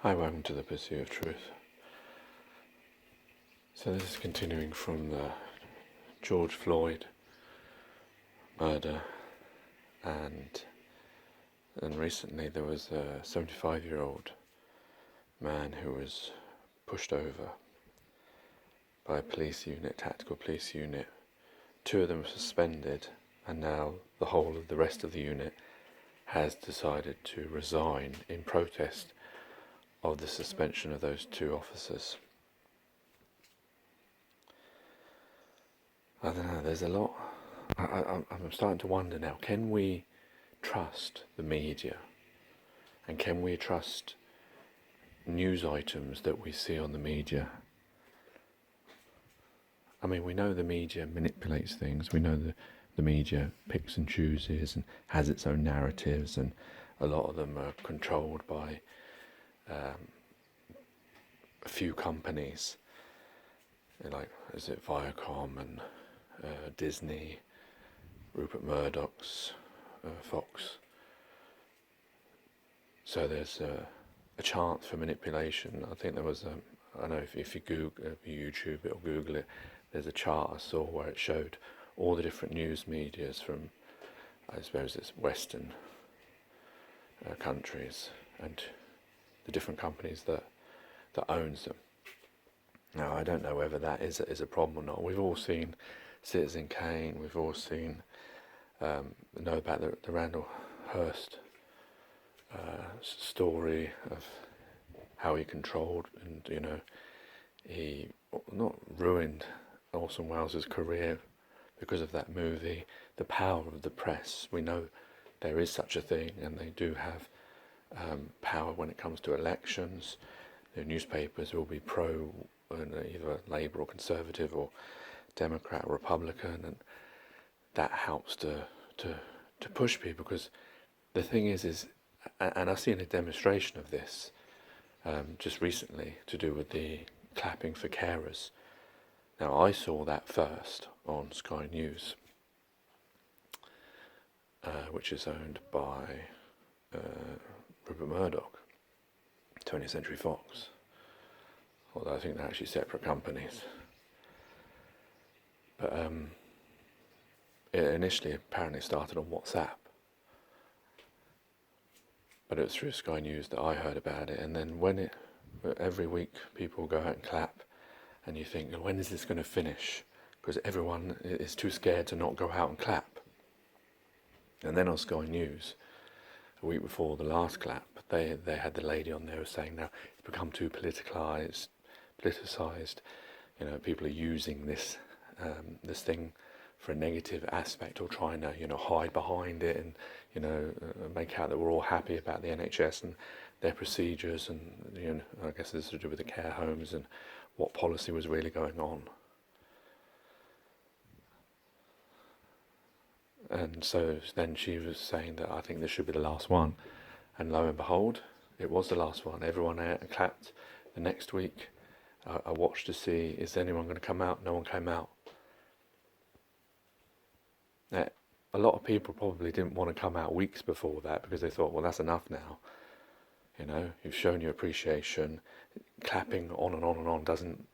Hi, welcome to the Pursuit of Truth. So this is continuing from the George Floyd murder, and recently there was a 75-year-old man who was pushed over by a police unit, tactical police unit. 2 of them were suspended, and now the whole of the rest of the unit has decided to resign in protest of the suspension of those 2 officers. I don't know, there's a lot. I'm starting to wonder now, can we trust the media? And can we trust news items that we see on the media? I mean, we know the media manipulates things. We know the media picks and chooses and has its own narratives, and a lot of them are controlled by a few companies, like, is it Viacom and Disney, Rupert Murdoch's Fox. So there's a chance for manipulation. I think there was I don't know if you Google, YouTube it or Google it, there's a chart I saw where it showed all the different news medias from, I suppose it's Western countries, and the different companies that owns them. Now, I don't know whether that is a problem or not. We've all seen Citizen Kane. We've all seen know about the Randall Hearst story of how he controlled and he not ruined Orson Welles' career because of that movie. The power of the press. We know there is such a thing, and they do have power when it comes to elections. The newspapers will be pro either Labour or Conservative or Democrat or Republican, and that helps to push people, because the thing is, and I've seen a demonstration of this just recently to do with the clapping for carers. Now, I saw that first on Sky News, which is owned by Rupert Murdoch, 20th Century Fox, although I think they're actually separate companies. But it initially apparently started on WhatsApp, but it was through Sky News that I heard about it. And then every week people go out and clap, and you think, when is this going to finish? Because everyone is too scared to not go out and clap. And then on Sky News, a week before the last clap, they had the lady on there saying, now it's become too politicized. People are using this thing for a negative aspect, or trying to hide behind it, and make out that we're all happy about the NHS and their procedures, and I guess this is to do with the care homes and what policy was really going on. And so then she was saying that I think this should be the last one, and lo and behold, it was the last one. Everyone clapped. The next week I watched to see, is anyone going to come out? No one came out. Now, a lot of people probably didn't want to come out weeks before that, because they thought, well, that's enough now. You've shown your appreciation. Clapping on and on and on doesn't,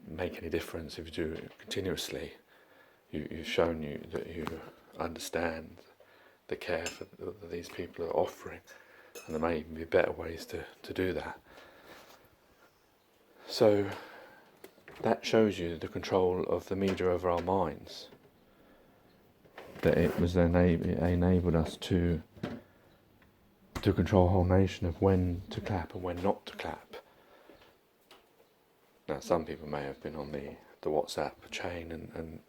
make any difference if you do it continuously. You've shown that you understand the care that these people are offering, and there may even be better ways to do that. So that shows you the control of the media over our minds, that it was enabled us to control a whole nation of when to clap and when not to clap. Now, some people may have been on the WhatsApp chain and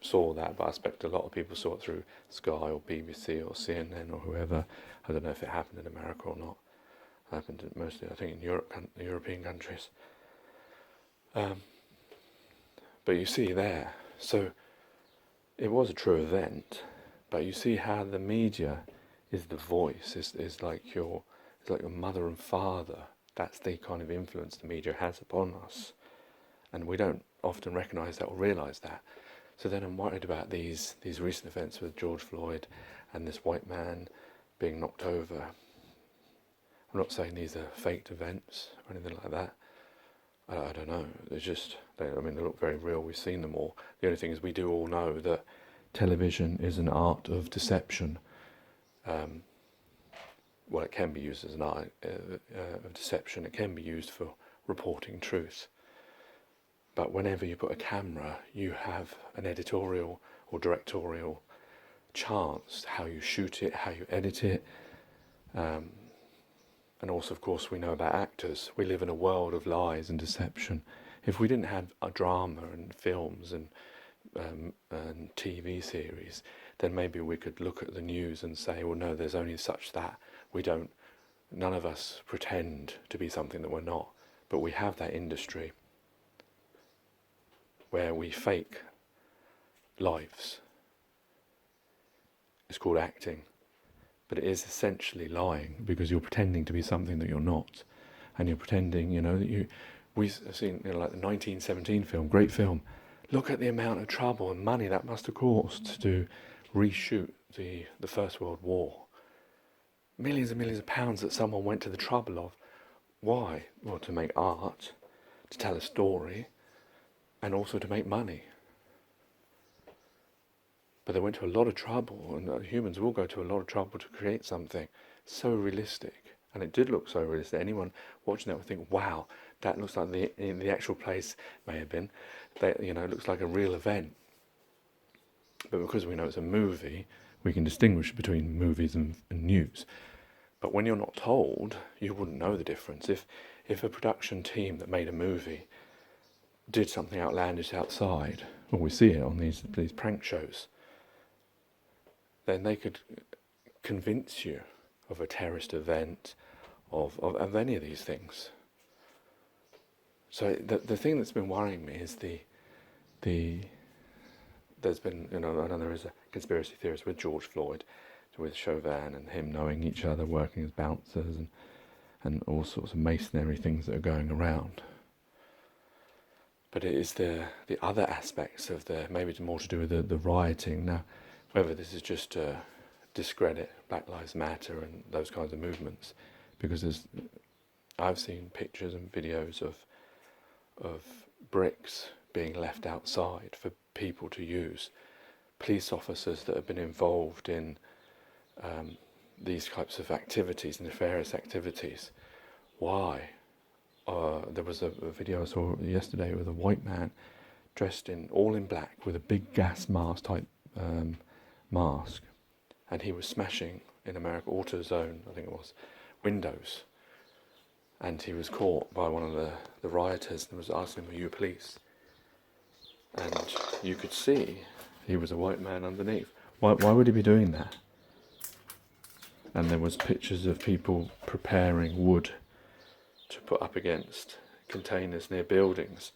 saw that, but I expect a lot of people saw it through Sky or BBC or CNN or whoever. I don't know if it happened in America or not. It happened mostly, I think, in European countries. But you see there, so it was a true event, but you see how the media is the voice, is like your mother and father. That's the kind of influence the media has upon us, and we don't often recognise that or realise that. So then I'm worried about these recent events with George Floyd and this white man being knocked over. I'm not saying these are faked events or anything like that. I don't know. They're just, they look very real. We've seen them all. The only thing is we do all know that television is an art of deception. Well, it can be used as an art of deception. It can be used for reporting truth. But whenever you put a camera, you have an editorial or directorial chance, how you shoot it, how you edit it. And also, of course, we know about actors. We live in a world of lies and deception. If we didn't have a drama and films and TV series, then maybe we could look at the news and say, well, no, there's only such that. None of us pretend to be something that we're not. But we have that industry where we fake lives. It's called acting. But it is essentially lying, because you're pretending to be something that you're not. And you're pretending, that we've seen, like the 1917 film, great film. Look at the amount of trouble and money that must have cost to reshoot the First World War. Millions and millions of pounds that someone went to the trouble of. Why? Well, to make art, to tell a story, and also to make money. But they went to a lot of trouble, and humans will go to a lot of trouble to create something so realistic. And it did look so realistic. Anyone watching that would think, wow, that looks like the actual place may have been. It looks like a real event. But because we know it's a movie, we can distinguish between movies and news. But when you're not told, you wouldn't know the difference. If a production team that made a movie did something outlandish outside, well, we see it on these prank shows, then they could convince you of a terrorist event, of any of these things. So the thing that's been worrying me is there's been, I know there is a conspiracy theorist with George Floyd, with Chauvin and him knowing each other, working as bouncers, and all sorts of masonry things that are going around. But it is the other aspects of maybe more to do with the rioting. Now, whether this is just to discredit Black Lives Matter and those kinds of movements, because I've seen pictures and videos of bricks being left outside for people to use. Police officers that have been involved in these types of activities, nefarious activities. Why? There was a video I saw yesterday with a white man dressed all in black with a big gas mask type mask, and he was smashing, in America, AutoZone, I think it was, windows, and he was caught by one of the rioters and was asking him, are you police? And you could see he was a white man underneath. Why would he be doing that? And there was pictures of people preparing wood to put up against containers near buildings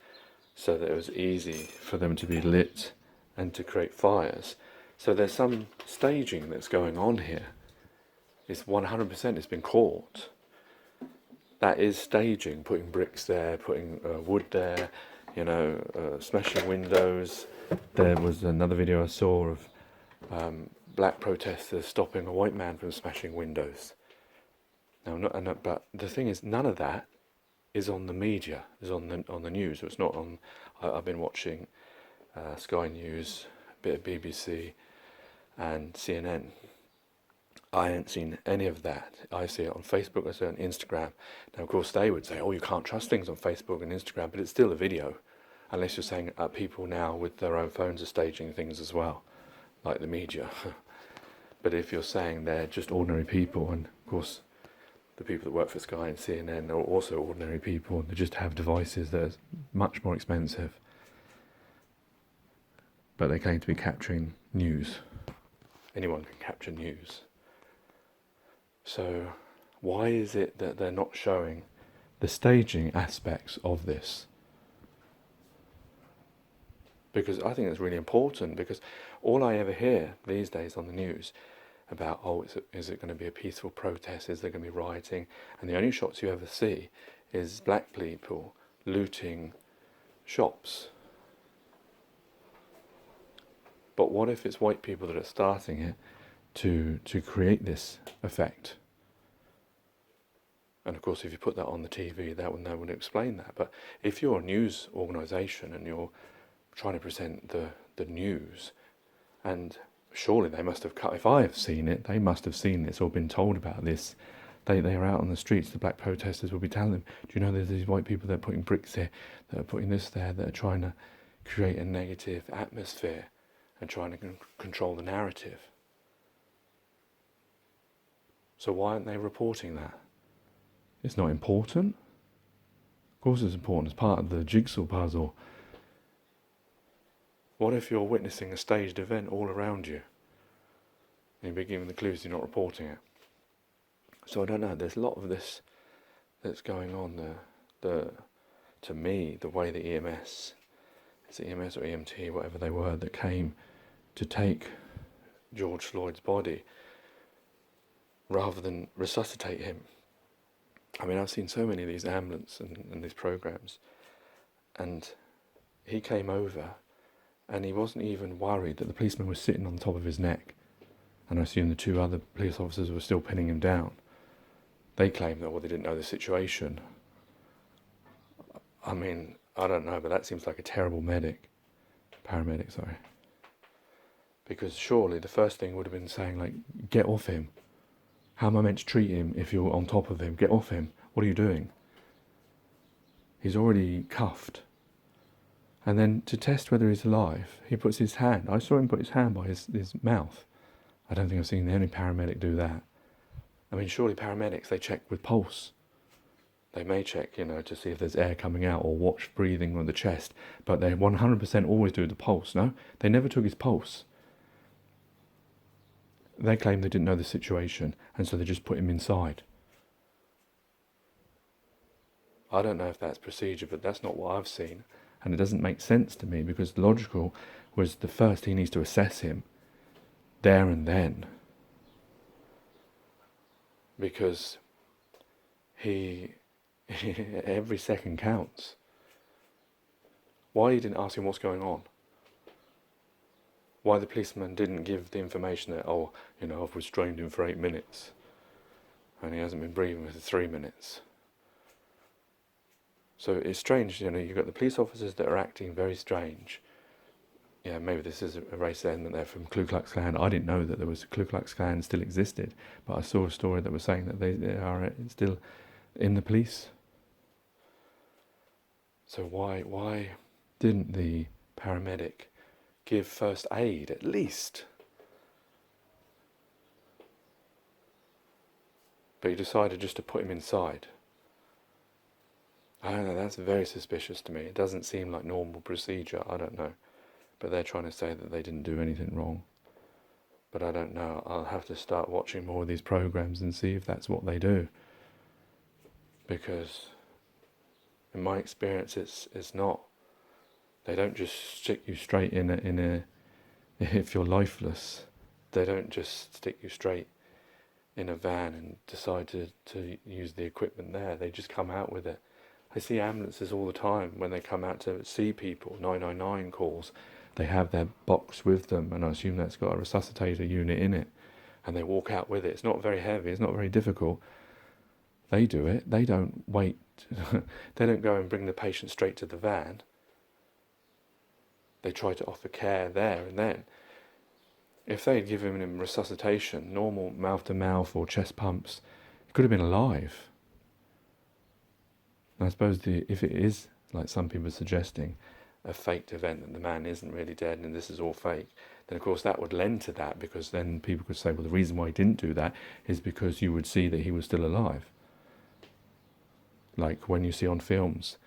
so that it was easy for them to be lit and to create fires. So there's some staging that's going on here. It's 100%, it's been caught. That is staging, putting bricks there, putting wood there, smashing windows. There was another video I saw of black protesters stopping a white man from smashing windows. Now, but the thing is, none of that is on the media, is on the news. It's not on. I've been watching Sky News, a bit of BBC, and CNN. I haven't seen any of that. I see it on Facebook, I see it on Instagram. Now, of course, they would say, oh, you can't trust things on Facebook and Instagram, but it's still a video, unless you're saying people now with their own phones are staging things as well, like the media. But if you're saying they're just ordinary people, and of course the people that work for Sky and CNN are also ordinary people, and they just have devices that are much more expensive, but they claim to be capturing news. Anyone can capture news. So why is it that they're not showing the staging aspects of this? Because I think it's really important, because all I ever hear these days on the news about, is it going to be a peaceful protest, is there going to be rioting, and the only shots you ever see is black people looting shops. But what if it's white people that are starting it to create this effect? And of course, if you put that on the TV, that would explain that. But if you're a news organisation and you're trying to present the news, and surely they must have cut. If I have seen it, they must have seen this or been told about this. They are out on the streets. The black protesters will be telling them, "Do you know there's these white people that are putting bricks here, that are putting this there, that are trying to create a negative atmosphere and trying to control the narrative?" So why aren't they reporting that? It's not important. Of course it's important. It's part of the jigsaw puzzle. What if you're witnessing a staged event all around you? And you've been given the clues, you're not reporting it. So I don't know, there's a lot of this that's going on there. To me, the way the EMS, it's EMS or EMT, whatever they were, that came to take George Floyd's body rather than resuscitate him. I mean, I've seen so many of these ambulance and these programs, and he came over and he wasn't even worried that the policeman was sitting on top of his neck, and I assume the two other police officers were still pinning him down. They claimed that, well, they didn't know the situation. I mean, I don't know, but that seems like a terrible paramedic, sorry. Because surely the first thing would have been saying, like, get off him. How am I meant to treat him if you're on top of him? Get off him. What are you doing? He's already cuffed. And then to test whether he's alive, he puts his hand. I saw him put his hand by his mouth. I don't think I've seen any paramedic do that. I mean, surely paramedics, they check with pulse. They may check, to see if there's air coming out or watch breathing on the chest, but they 100% always do the pulse, no? They never took his pulse. They claim they didn't know the situation, and so they just put him inside. I don't know if that's procedure, but that's not what I've seen. And it doesn't make sense to me, because the logical was the first he needs to assess him there and then. Because every second counts. Why he didn't ask him what's going on? Why the policeman didn't give the information that, I've restrained him for 8 minutes and he hasn't been breathing for 3 minutes. So it's strange, you've got the police officers that are acting very strange. Yeah, maybe this is a race element there from Ku Klux Klan. I didn't know that there was a Ku Klux Klan still existed, but I saw a story that was saying that they are still in the police. So why didn't the paramedic give first aid at least? But he decided just to put him inside. I don't know, that's very suspicious to me. It doesn't seem like normal procedure, I don't know. But they're trying to say that they didn't do anything wrong. But I don't know, I'll have to start watching more of these programs and see if that's what they do. Because in my experience it's not. They don't just stick you straight in a if you're lifeless, they don't just stick you straight in a van and decide to use the equipment there. They just come out with it. I see ambulances all the time when they come out to see people, 999 calls. They have their box with them, and I assume that's got a resuscitator unit in it, and they walk out with it. It's not very heavy, it's not very difficult. They do it, they don't wait. They don't go and bring the patient straight to the van. They try to offer care there and then. If they had given him resuscitation, normal mouth-to-mouth or chest pumps, he could have been alive. And I suppose if it is, like some people are suggesting, a faked event, that the man isn't really dead and this is all fake, then of course that would lend to that, because then people could say, well, the reason why he didn't do that is because you would see that he was still alive. Like when you see on films,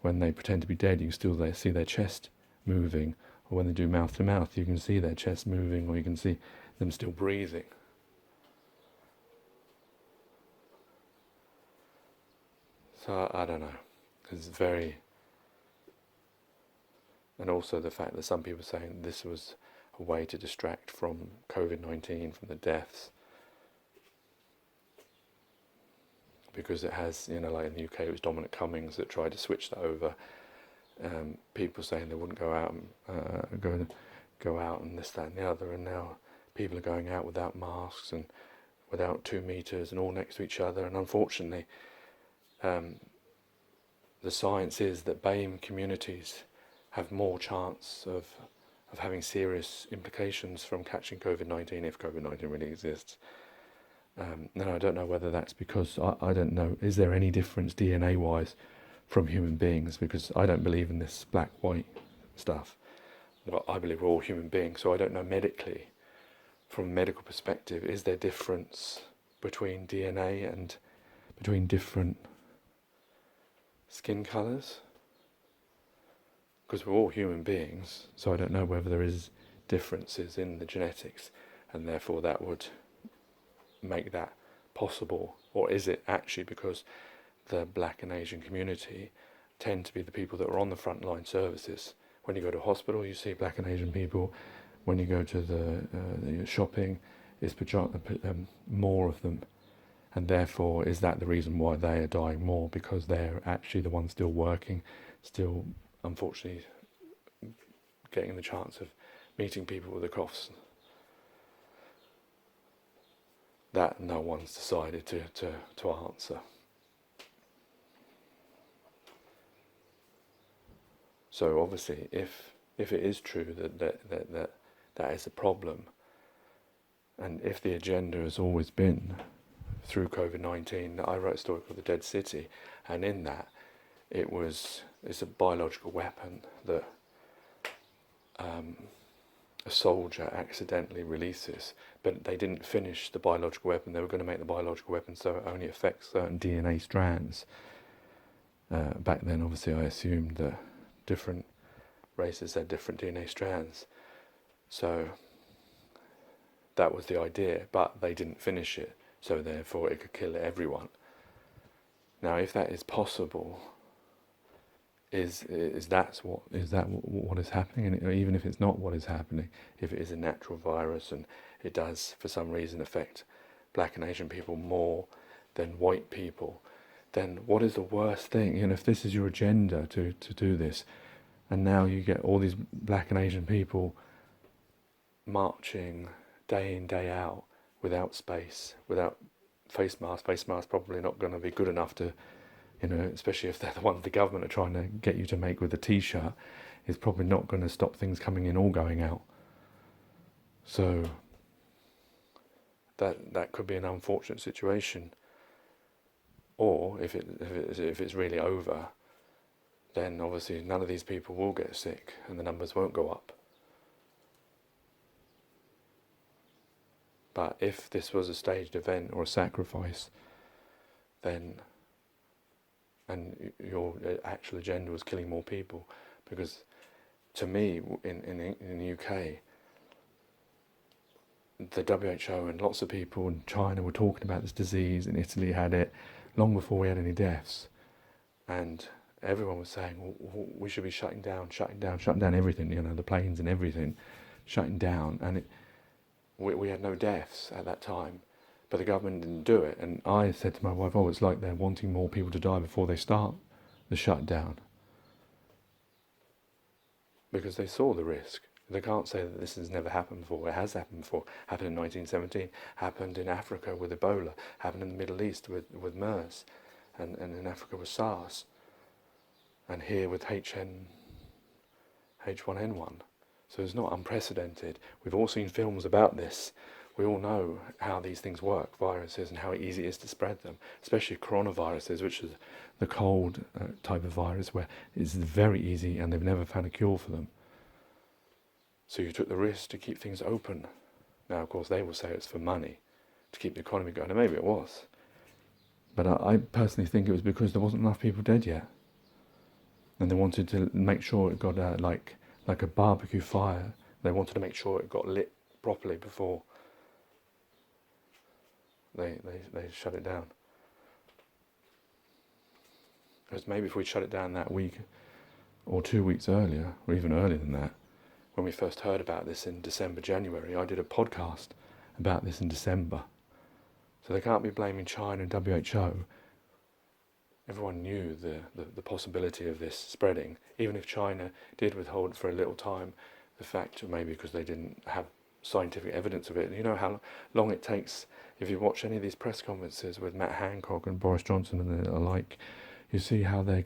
when they pretend to be dead, you can still see their chest moving, or when they do mouth to mouth, you can see their chest moving, or you can see them still breathing. So I don't know, it's very. And also the fact that some people are saying this was a way to distract from COVID-19, from the deaths, because it has, like in the UK it was Dominic Cummings that tried to switch that over. People saying they wouldn't go out and go out and this, that and the other, and now people are going out without masks and without 2 meters and all next to each other, and unfortunately the science is that BAME communities have more chance of having serious implications from catching COVID-19 if COVID-19 really exists. Now I don't know whether that's because, I don't know, is there any difference DNA-wise from human beings? Because I don't believe in this black-white stuff. Well, I believe we're all human beings, so I don't know medically, from a medical perspective, is there difference between DNA and between different skin colours? Because we're all human beings, so I don't know whether there is differences in the genetics, and therefore that would make that possible. Or is it actually because the black and Asian community tend to be the people that are on the frontline services? When you go to hospital, you see black and Asian people. When you go to the shopping, it's more of them. And therefore, is that the reason why they are dying more? Because they're actually the ones still working, still, unfortunately, getting the chance of meeting people with the coughs. That no one's decided to answer. So obviously, if it is true that is a problem, and if the agenda has always been through COVID-19, I wrote a story called The Dead City, and in that it's a biological weapon that a soldier accidentally releases, but they didn't finish the biological weapon. They were going to make the biological weapon so it only affects certain DNA strands. Back then, obviously, I assumed that different races had different DNA strands. So that was the idea, but they didn't finish it, so therefore it could kill everyone. Now, if that is possible, is that what is happening? And even if it's not what is happening, if it is a natural virus and it does for some reason affect black and Asian people more than white people, then what is the worst thing? If this is your agenda to do this, and now you get all these black and Asian people marching day in, day out, without space, without face masks. Face masks probably not going to be good enough to, especially if they're the ones the government are trying to get you to make with a t-shirt, is probably not going to stop things coming in or going out. So that could be an unfortunate situation. Or if it's really over, then obviously none of these people will get sick and the numbers won't go up. But if this was a staged event or a sacrifice, then, and your actual agenda was killing more people, because to me, in the UK, the WHO and lots of people in China were talking about this disease, and Italy had it long before we had any deaths, and everyone was saying, well, we should be shutting down everything, the planes and everything, shutting down, and we had no deaths at that time, but the government didn't do it. And I said to my wife, it's like they're wanting more people to die before they start the shutdown, because they saw the risk. They can't say that this has never happened before. It has happened before. Happened in 1917, happened in Africa with Ebola, happened in the Middle East with MERS, and in Africa with SARS, and here with H1N1. So it's not unprecedented. We've all seen films about this. We all know how these things work, viruses, and how easy it is to spread them, especially coronaviruses, which is the cold type of virus where it's very easy and they've never found a cure for them. So you took the risk to keep things open. Now, of course, they will say it's for money, to keep the economy going, and maybe it was. But I personally think it was because there wasn't enough people dead yet. And they wanted to make sure it got like a barbecue fire. They wanted to make sure it got lit properly before they shut it down. Because maybe if we shut it down that week or 2 weeks earlier, or even earlier than that, when we first heard about this in December, January, I did a podcast about this in December. So they can't be blaming China and WHO. Everyone knew the possibility of this spreading. Even if China did withhold for a little time, the fact maybe because they didn't have scientific evidence of it. You know how long it takes, if you watch any of these press conferences with Matt Hancock and Boris Johnson and the alike, you see how they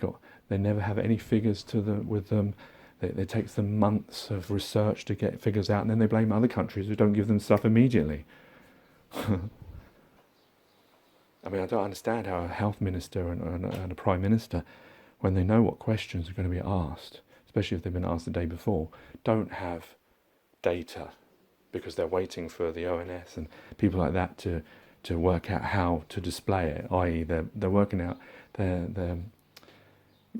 never have any figures with them. It takes them months of research to get figures out, and then they blame other countries who don't give them stuff immediately. I mean, I don't understand how a health minister and a prime minister, when they know what questions are going to be asked, especially if they've been asked the day before, don't have data, because they're waiting for the ONS and people like that to work out how to display it, i.e. they're working out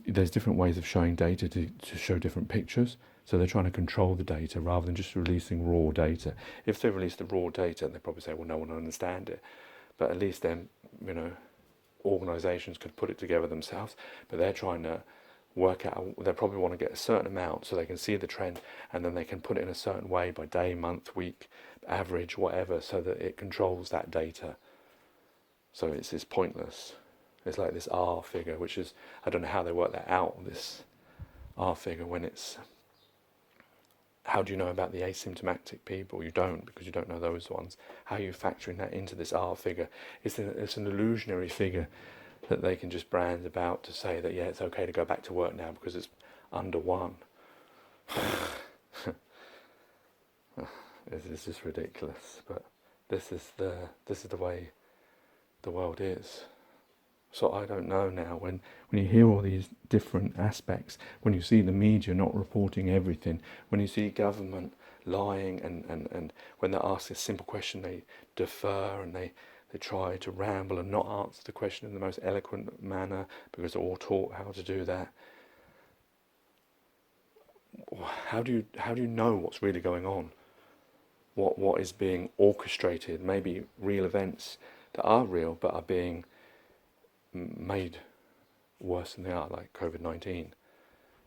there's different ways of showing data to show different pictures, so they're trying to control the data rather than just releasing raw data. If they release the raw data, they probably say, well, no one will understand it, but at least then, organisations could put it together themselves, but they're trying to work out, they probably want to get a certain amount so they can see the trend, and then they can put it in a certain way by day, month, week, average, whatever, so that it controls that data. So it's pointless. It's like this R figure, which is, I don't know how they work that out, this R figure, when it's, how do you know about the asymptomatic people? You don't, because you don't know those ones. How are you factoring that into this R figure? It's an illusionary figure that they can just brand about to say that, yeah, it's okay to go back to work now because it's under 1. This is ridiculous, but this is the way the world is. So I don't know now, when you hear all these different aspects, when you see the media not reporting everything, when you see government lying, and when they're asked a simple question they defer and they try to ramble and not answer the question in the most eloquent manner because they're all taught how to do that. How do you know what's really going on? What is being orchestrated? Maybe real events that are real but are being made worse than they are, like COVID-19.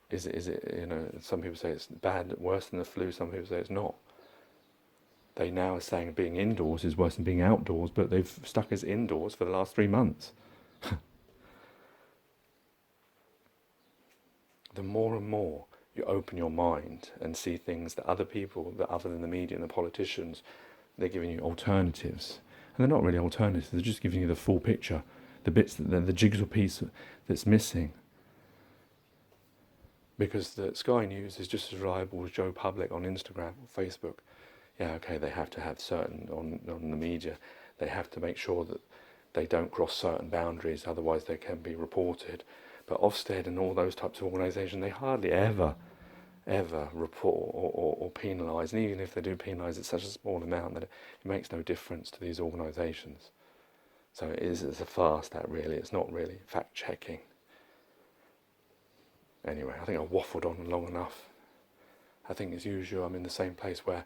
Is it, some people say it's bad, worse than the flu, some people say it's not. They now are saying being indoors is worse than being outdoors, but they've stuck us indoors for the last 3 months. The more and more you open your mind and see things that other people, that other than the media and the politicians, they're giving you alternatives. And they're not really alternatives, they're just giving you the full picture, the bits, the jigsaw piece that's missing. Because the Sky News is just as reliable as Joe Public on Instagram or Facebook. Yeah, okay, they have to have certain, on the media, they have to make sure that they don't cross certain boundaries, otherwise they can be reported. But Ofsted and all those types of organisations, they hardly ever report or penalise. And even if they do penalise, it's such a small amount that it makes no difference to these organisations. So it's a farce, that really. It's not really fact-checking. Anyway, I think I've waffled on long enough. I think as usual I'm in the same place where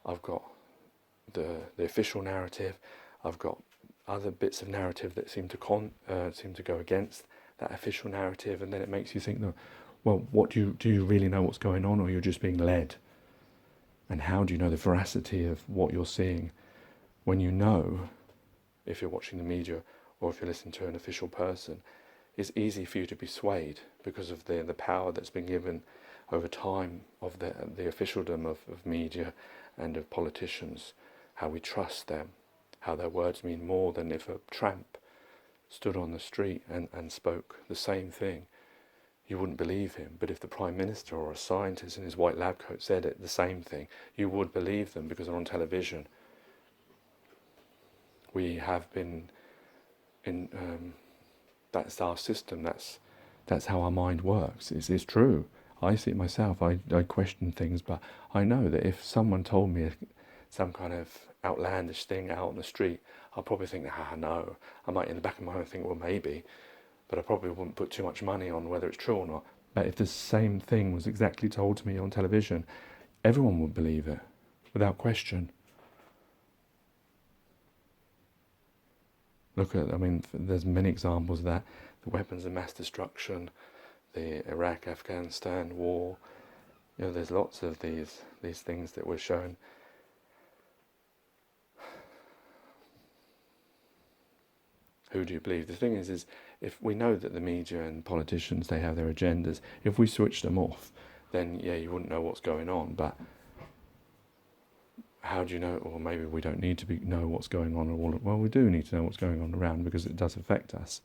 I've got the official narrative, I've got other bits of narrative that seem to go against that official narrative, and then it makes you think that, well, what do you really know what's going on, or you're just being led? And how do you know the veracity of what you're seeing when you know, if you're watching the media or if you're listening to an official person, it's easy for you to be swayed because of the power that's been given over time of the officialdom of media and of politicians, how we trust them, how their words mean more than if a tramp stood on the street and spoke the same thing. You wouldn't believe him, but if the Prime Minister or a scientist in his white lab coat said it, the same thing, you would believe them because they're on television. We have been that's our system, that's how our mind works. It's true. I see it myself. I question things, but I know that if someone told me some kind of outlandish thing out on the street, I'll probably think, no. I might in the back of my mind think, well, maybe, but I probably wouldn't put too much money on whether it's true or not. But if the same thing was exactly told to me on television, everyone would believe it, without question. There's many examples of that. The weapons of mass destruction, the Iraq-Afghanistan war. There's lots of these things that were shown. Who do you believe? The thing is if we know that the media and politicians, they have their agendas, if we switch them off, then yeah, you wouldn't know what's going on. But how do you know? Or maybe we don't need to know what's going on. Well, we do need to know what's going on around, because it does affect us.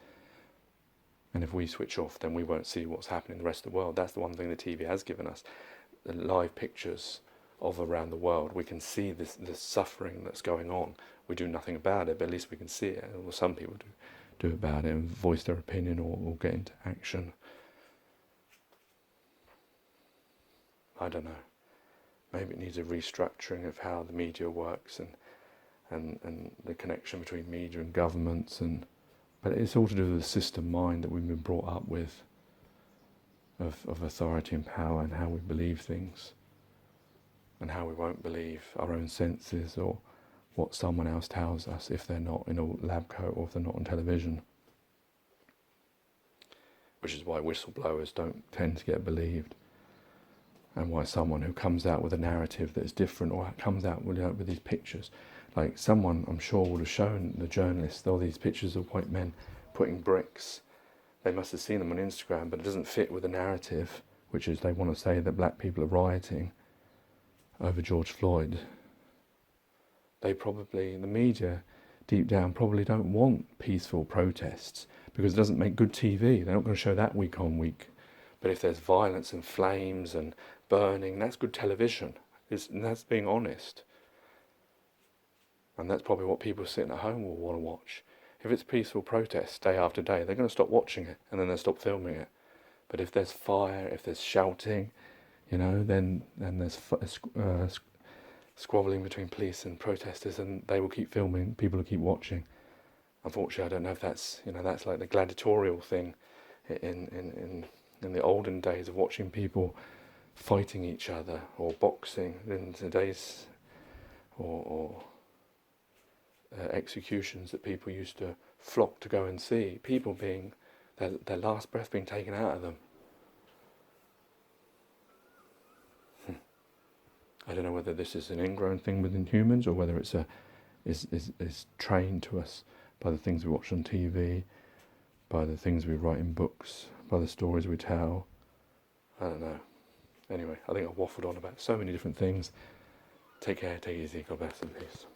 And if we switch off, then we won't see what's happening in the rest of the world. That's the one thing the TV has given us. The live pictures of around the world. We can see this suffering that's going on. We do nothing about it, but at least we can see it. Well, some people do about it and voice their opinion, or get into action. I don't know. Maybe it needs a restructuring of how the media works, and the connection between media and governments, but it's all to do with the system mind that we've been brought up with, of authority and power, and how we believe things, and how we won't believe our own senses or what someone else tells us if they're not in a lab coat or if they're not on television. Which is why whistleblowers don't tend to get believed, and why someone who comes out with a narrative that is different, or comes out with these pictures, like someone I'm sure would have shown the journalists all these pictures of white men putting bricks. They must have seen them on Instagram, but it doesn't fit with the narrative, which is they want to say that black people are rioting over George Floyd. The media, deep down, probably don't want peaceful protests, because it doesn't make good TV. They're not going to show that week on week. But if there's violence and flames and burning, that's good television. And that's being honest. And that's probably what people sitting at home will want to watch. If it's peaceful protests day after day, they're going to stop watching it, and then they'll stop filming it. But if there's fire, if there's shouting, then there's squabbling between police and protesters, and they will keep filming, people will keep watching. Unfortunately, I don't know if that's like the gladiatorial thing in the olden days of watching people fighting each other, or boxing in today's, or executions that people used to flock to go and see, people being, their last breath being taken out of them. I don't know whether this is an ingrown thing within humans, or whether it's is trained to us by the things we watch on TV, by the things we write in books, by the stories we tell. I don't know. Anyway, I think I've waffled on about so many different things. Take care, take it easy, God bless and peace.